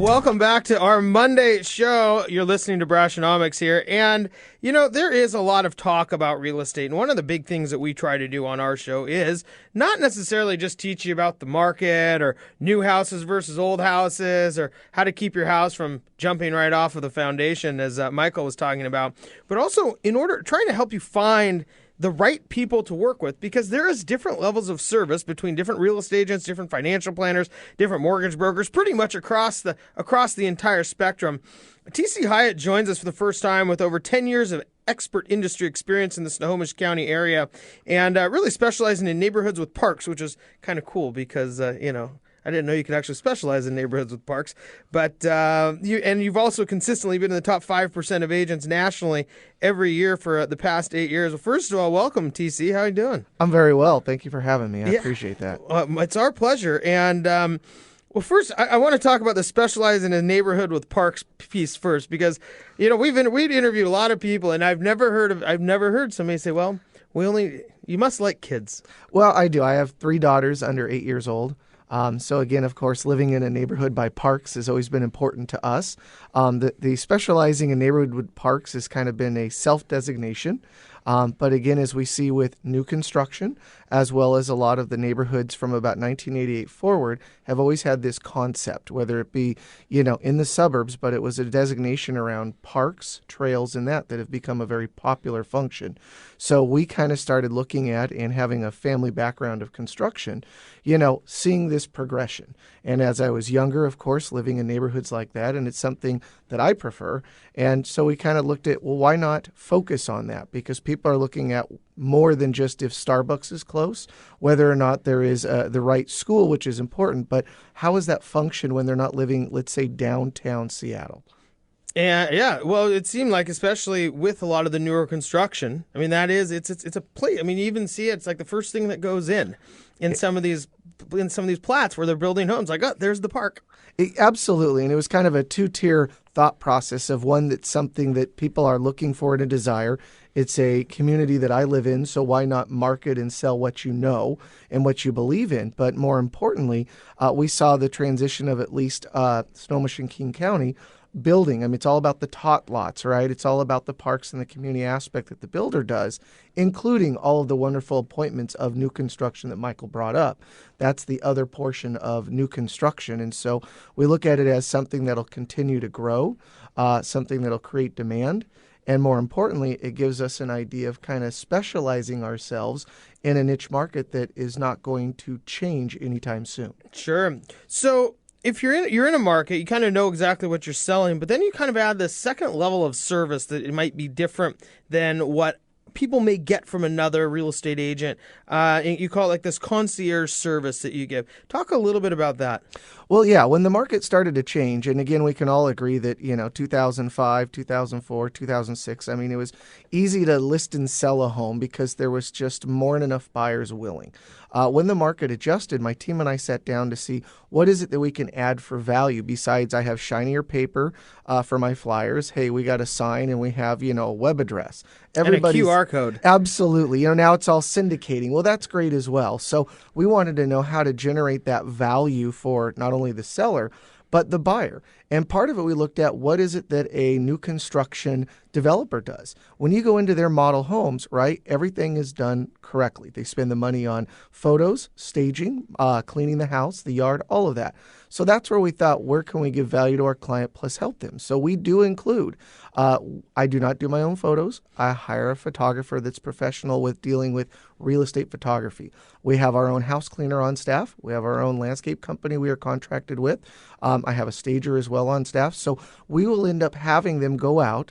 Welcome back to our Monday show. You're listening to Brashonomics here. And, there is a lot of talk about real estate. And one of the big things that we try to do on our show is not necessarily just teach you about the market or new houses versus old houses or how to keep your house from jumping right off of the foundation, as Michael was talking about, but also trying to help you find the right people to work with, because there is different levels of service between different real estate agents, different financial planners, different mortgage brokers, pretty much across the entire spectrum. TC Hyatt joins us for the first time with over 10 years of expert industry experience in the Snohomish County area, and really specializing in neighborhoods with parks, which is kind of cool because, I didn't know you could actually specialize in neighborhoods with parks, but you've also consistently been in the top 5% of agents nationally every year for the past 8 years. Well, first of all, welcome, TC. How are you doing? I'm very well. Thank you for having me. I appreciate that. It's our pleasure. And first, I want to talk about the specializing in a neighborhood with parks piece first, because we've interviewed a lot of people, and I've never heard somebody say, "Well, you must like kids." Well, I do. I have 3 daughters under 8 years old. So again, of course, living in a neighborhood by parks has always been important to us. The specializing in neighborhood with parks has kind of been a self-designation. But again, as we see with new construction, as well as a lot of the neighborhoods from about 1988 forward, have always had this concept, whether it be, in the suburbs, but it was a designation around parks, trails, and that have become a very popular function. So we kind of started looking at, and having a family background of construction, seeing this progression. And as I was younger, of course, living in neighborhoods like that, and it's something that I prefer. And so we kind of looked at, well, why not focus on that? Because people are looking at more than just if Starbucks is close, whether or not there is the right school, which is important, but how does that function when they're not living, let's say, downtown Seattle? And well, it seemed like, especially with a lot of the newer construction, I mean, it's a place. I mean, you even see it's like the first thing that goes in some of these plats where they're building homes. Like, oh, there's the park. Absolutely. And it was kind of a 2-tier thought process of one, that's something that people are looking for and a desire. It's a community that I live in, so why not market and sell what you know and what you believe in? But more importantly, we saw the transition of at least Snohomish and King County building. I mean, it's all about the tot lots, right? It's all about the parks and the community aspect that the builder does, including all of the wonderful appointments of new construction that Michael brought up. That's the other portion of new construction. And so we look at it as something that'll continue to grow, something that'll create demand. And more importantly, it gives us an idea of kind of specializing ourselves in a niche market that is not going to change anytime soon. Sure. So if you're in a market, you kind of know exactly what you're selling, but then you kind of add this second level of service that it might be different than what people may get from another real estate agent. And you call it like this concierge service that you give. Talk a little bit about that. Well, yeah, when the market started to change, and again, we can all agree that, 2005, 2004, 2006, I mean, it was easy to list and sell a home because there was just more than enough buyers willing. When the market adjusted, my team and I sat down to see what is it that we can add for value besides I have shinier paper for my flyers. Hey, we got a sign and we have, a web address. And a QR code. Absolutely. Now it's all syndicating. Well, that's great as well. So we wanted to know how to generate that value for not only the seller, but the buyer. And part of it, we looked at what is it that a new construction developer does. When you go into their model homes, right, everything is done correctly. They spend the money on photos, staging, cleaning the house, the yard, all of that. So that's where we thought, where can we give value to our client plus help them? So we do include, I do not do my own photos. I hire a photographer that's professional with dealing with real estate photography. We have our own house cleaner on staff. We have our own landscape company we are contracted with. I have a stager as well on staff. So we will end up having them go out,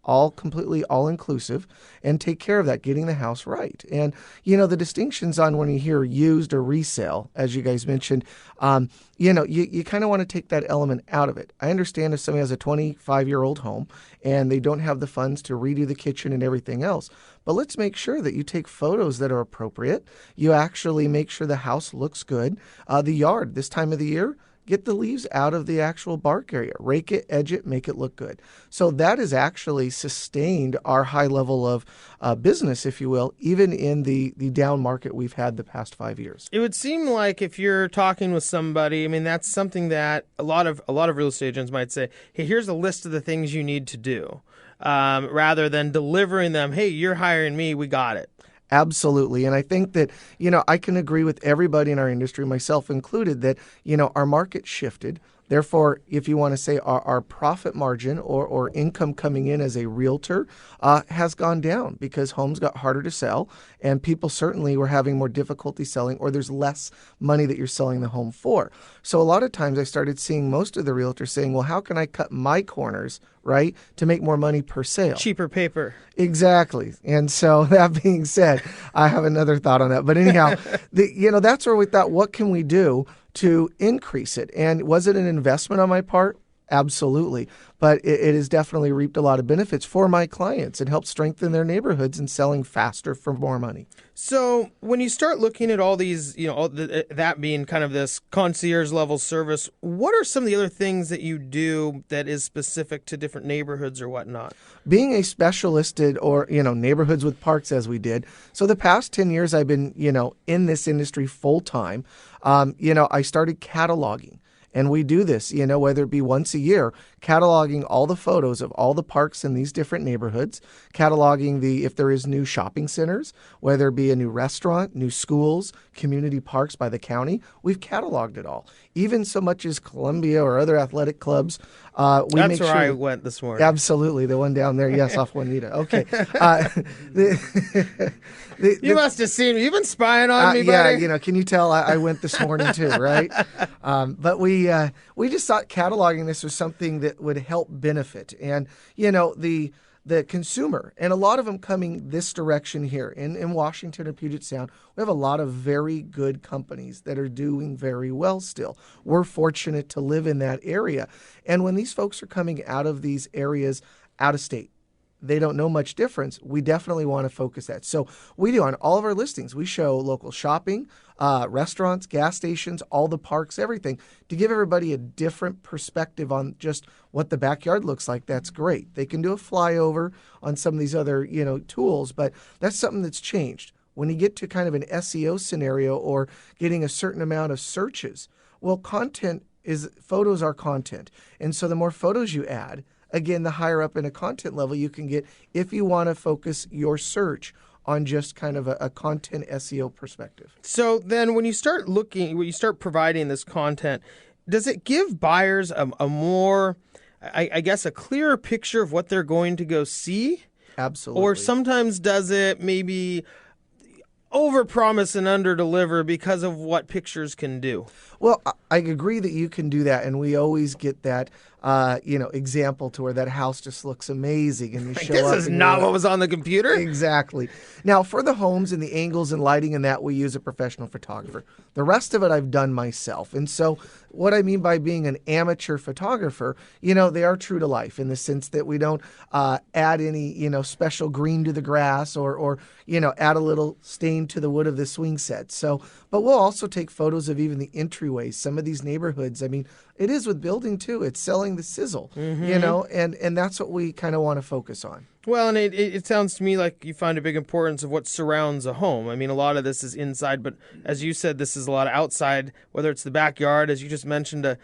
all completely all-inclusive, and take care of that, getting the house right. And, the distinctions on when you hear used or resale, as you guys mentioned, you kind of want to take that element out of it. I understand if somebody has a 25-year-old home and they don't have the funds to redo the kitchen and everything else, but let's make sure that you take photos that are appropriate. You actually make sure the house looks good. The yard, this time of the year, get the leaves out of the actual bark area, rake it, edge it, make it look good. So that has actually sustained our high level of business, if you will, even in the down market we've had the past 5 years. It would seem like if you're talking with somebody, I mean, that's something that a lot of real estate agents might say, hey, here's a list of the things you need to do, rather than delivering them, hey, you're hiring me, we got it. Absolutely. And I think that, I can agree with everybody in our industry, myself included, that, our market shifted. Therefore, if you want to say our profit margin or income coming in as a realtor has gone down because homes got harder to sell and people certainly were having more difficulty selling, or there's less money that you're selling the home for. So a lot of times I started seeing most of the realtors saying, well, how can I cut my corners, right, to make more money per sale? Cheaper paper. Exactly. And so that being said, I have another thought on that. But anyhow, that's where we thought, what can we do to increase it? And was it an investment on my part? Absolutely. But it has definitely reaped a lot of benefits for my clients and helped strengthen their neighborhoods and selling faster for more money. So when you start looking at all these, that being kind of this concierge level service, what are some of the other things that you do that is specific to different neighborhoods or whatnot? Being a specialist or neighborhoods with parks, as we did. So the past 10 years I've been, in this industry full time. I started cataloging. And we do this, whether it be once a year, cataloging all the photos of all the parks in these different neighborhoods, cataloging if there is new shopping centers, whether it be a new restaurant, new schools, community parks by the county, we've cataloged it all. Even so much as Columbia or other athletic clubs. That's where I went this morning. Absolutely. The one down there. Yes, off Juanita. Okay. You must have seen me. You've been spying on me, buddy. Yeah, can you tell I went this morning too, right? But we just thought cataloging this was something that would help benefit. And, the consumer, and a lot of them coming this direction here in Washington and Puget Sound, we have a lot of very good companies that are doing very well still. We're fortunate to live in that area. And when these folks are coming out of these areas out of state, they don't know much difference. We definitely want to focus that. So we do on all of our listings. We show local shopping, restaurants, gas stations, all the parks, everything, to give everybody a different perspective on just what the backyard looks like. That's great. They can do a flyover on some of these other, tools, but that's something that's changed. When you get to kind of an SEO scenario or getting a certain amount of searches, well, photos are content. And so the more photos you add, again, the higher up in a content level you can get if you want to focus your search on just kind of a content SEO perspective. So then when you start providing this content, does it give buyers a more, I guess, a clearer picture of what they're going to go see? Absolutely. Or sometimes does it maybe overpromise and underdeliver because of what pictures can do? Well, I agree that you can do that, and we always get that, example to where that house just looks amazing, and you show up. This is not what was on the computer. Exactly. Now, for the homes and the angles and lighting and that, we use a professional photographer. The rest of it I've done myself, and so what I mean by being an amateur photographer, they are true to life in the sense that we don't add any, special green to the grass or add a little stain to the wood of the swing set. So, but we'll also take photos of even the entryways. Some of these neighborhoods, I mean, it is with building too. It's selling the sizzle, and that's what we kind of want to focus on. Well, and it sounds to me like you find a big importance of what surrounds a home. I mean, a lot of this is inside, but as you said, this is a lot of outside, whether it's the backyard, as you just mentioned, a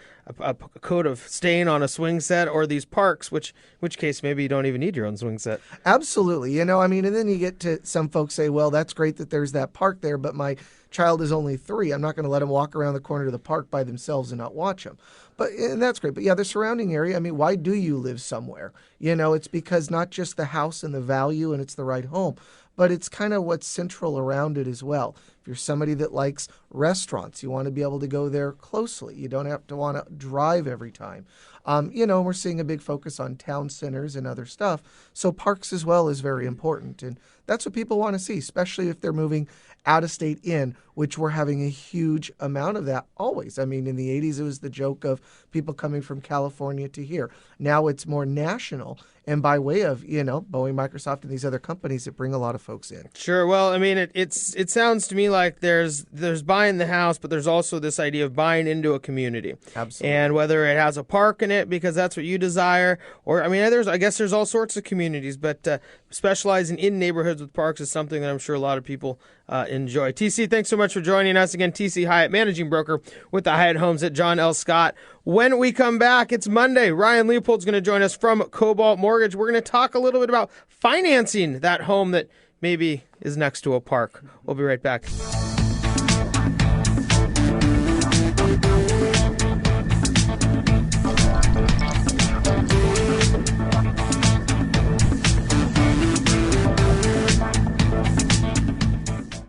coat of stain on a swing set, or these parks, which case maybe you don't even need your own swing set. Absolutely. And then you get to some folks say, well, that's great that there's that park there, but my child is only 3. I'm not going to let them walk around the corner to the park by themselves and not watch them. And that's great. But yeah, the surrounding area, I mean, why do you live somewhere? It's because not just the house and the value and it's the right home, but it's kind of what's central around it as well. If you're somebody that likes restaurants, you want to be able to go there closely. You don't have to want to drive every time. We're seeing a big focus on town centers and other stuff. So parks as well is very important. And that's what people want to see, especially if they're moving out of state in, which we're having a huge amount of that always. I mean, in the 80s, it was the joke of people coming from California to here. Now it's more national. And by way of, Boeing, Microsoft, and these other companies that bring a lot of folks in. Sure. Well, I mean, it sounds to me like there's buying the house, but there's also this idea of buying into a community. Absolutely. And whether it has a park in it because that's what you desire, or I guess there's all sorts of communities, but specializing in neighborhoods with parks is something that I'm sure a lot of people enjoy. TC, thanks so much for joining us again. TC Hyatt, managing broker with the Hyatt Homes at John L. Scott. When we come back, it's Monday. Ryan Leopold's going to join us from Cobalt Mortgage. We're going to talk a little bit about financing that home that maybe is next to a park. We'll be right back.